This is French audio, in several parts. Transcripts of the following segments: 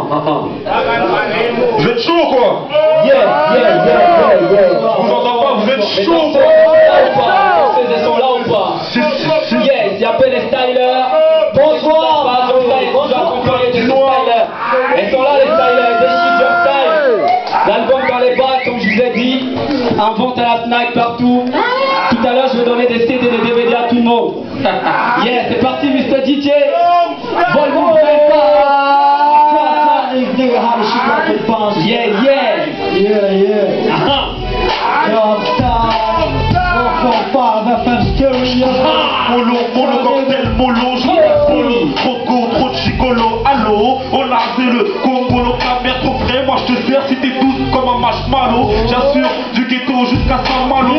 Vous êtes chaud quoi? Vous entendez pas, vous êtes chaud quoi? Ils sont là ou pas? Yes, il appelle les stylers. Bonsoir. Ils sont là les stylers, des shit your style. L'album dans les bacs, comme je vous ai dit. En vente à la Fnac partout. Tout à l'heure je vais donner des CD et des DVD à tout le monde. Yes, c'est parti Mr. DJ. Vol vous faites pas. Molo, cocktail, molo, polo, trop de chicolo, allo, on a le Congo, caméra trop frais, moi je te sers si t'es douce comme un marshmallow, j'assure, du ghetto jusqu'à Saint-Malo,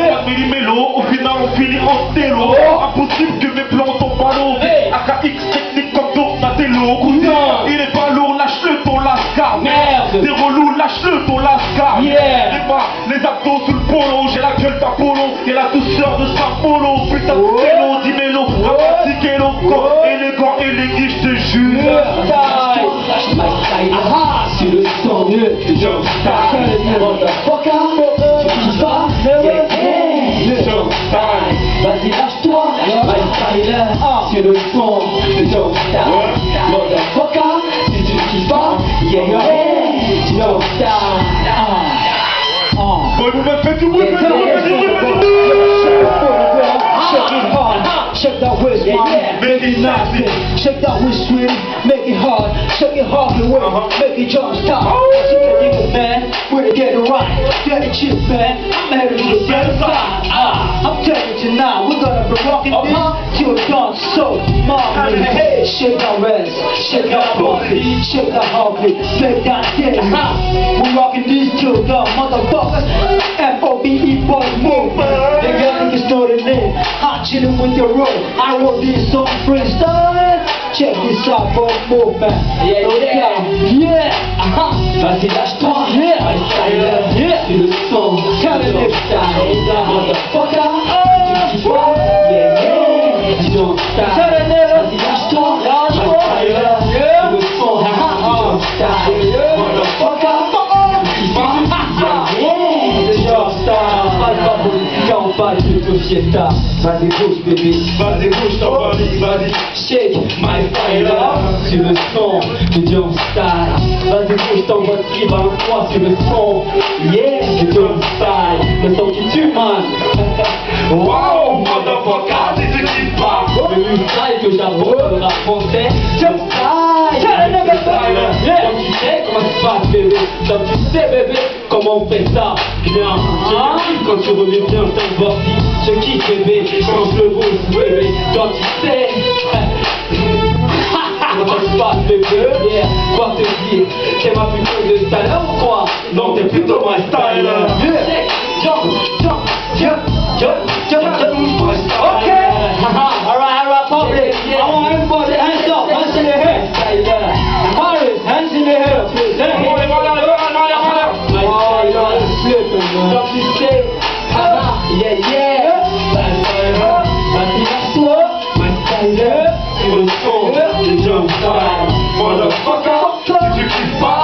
mélo, au final on finit en télo, impossible que mes plans tombent à l'eau, AKX technique comme Donatello, cousin, il est pas lourd, lâche-le ton lascar, merde, t'es relou, lâche-le ton lascar, les abdos sous le polo, j'ai la gueule d'Apollo, et la douceur de Saint-Polo, putain de télo, 10 mélos, élégant, élégant, je te jure. C'est le sang de Jump Style. Motherfucker, tu kiffes pas? Jump Style. Vas-y lâche-toi, my styler. C'est le son de Jump Style. Motherfucker, si tu kiffes pas? Jump Style. Vous me faites du bruit, Shake that waist, make it nasty. Shake that waist, sweetie, make it hard. Shake it hard the way, make it jump stop. Shake that nigga, man, we're to get it right. Get it cheap, man, I'm headed to the other side. I'm telling you now, we're gonna be rocking this till dawn. So, mom, hey, shake that waist, shake that body, shake that heartbeat, make that dance. We're rocking this till dawn, motherfuckers. F-O-B-E, boy, move. They got niggas know the name. I'm chilling with your roll. I wrote this song freestyle. Check this out, boy, move, man. Vas-y, lâche-toi. My styler. C'est le son. Jump Style. Motherfucker. Tu kiffes pas? Jump Style. Vas-y, lâche-toi. My styler. C'est le son. Jump Style. Motherfucker. Tu kiffes pas? Jump Style. On parle de fiesta. Vas-y bouge bébé, vas-y bouge ton body, vas-y. Shake my styler. Sur le son de Jump Style. Vas-y bouge ton body, balance-toi sur le son. De Jump Style. Le son qui tue man. Wow, motherfucker, si tu kiffes pas. Le new style que j'apporte le rap français. Jump Style. Comme tu sais comment ça se passe bébé. Comme tu sais bébé, comment on fait ça. Bien, quand tu remets bien ton body. Je kiffe bébé, quand je le vois bébé. Toi tu sais. Comment ça se passe bébé. Quoi te dire, t'es ma plutôt de styler ou quoi? Non t'es plutôt my styler. Okay. Alright, public. I want everybody hands up, hands in the air. Morris, hands in the air, please. Don't you say, vas-y lâche-toi, my styler, c'est le son de Jump Style. Motherfucker, si tu kiffes pas,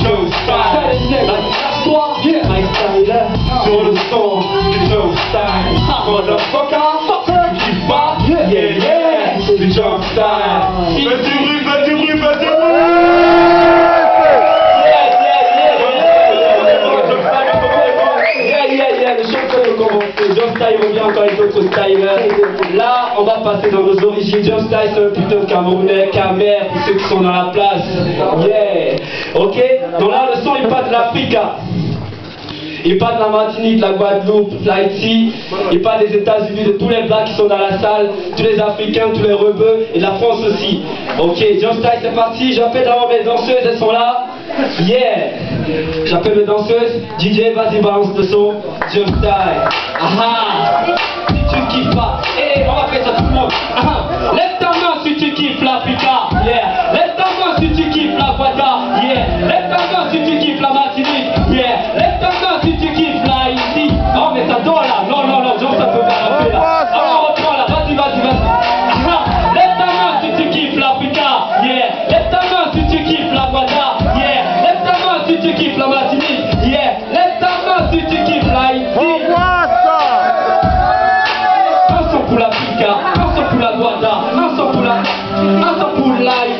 Jump Style. Vas-y lâche-toi, my styler, sur le son de Jump Style. Motherfucker, si tu kiffes pas, c'est Jump Style. Fais du bruit, fais du bruit, fais du bruit. Jump Style revient encore avec d'autres stylers. Là, on va passer dans nos origines. Jump Style, c'est un putain de Camerounais, Camer, pour ceux qui sont dans la place. Ok. Donc là, le son, il part de l'Afrique. Il part de la Martinique, de la Guadeloupe, de l'Haïti. Il part des États-Unis, de tous les blacks qui sont dans la salle, tous les Africains, tous les rebeux, et de la France aussi. Ok, Jump Style, c'est parti. J'appelle d'abord mes danseuses, elles sont là. J'appelle mes danseuses. DJ, vas-y, balance le son. Jump Style. Si tu kiffes pas, on va faire ça tout le monde. Lève ta main si tu kiffes l'Africa. Lève ta main si tu kiffes la Guada. Lève ta main si tu kiffes la Martinique. Lève ta main si tu kiffes l'Haïti. Oh mais ça dort là. Non, Jump, ça peut pas rapper là. On reprend là. Vas-y. Lève ta main si tu kiffes l'Africa. Lève ta main si tu kiffes si tu kiffes la Martinique. Yeah, lève ta main si tu kiffes l'Haïti. Un son pour l'Africa, un son pour la Guada, un son pour l'Haïti.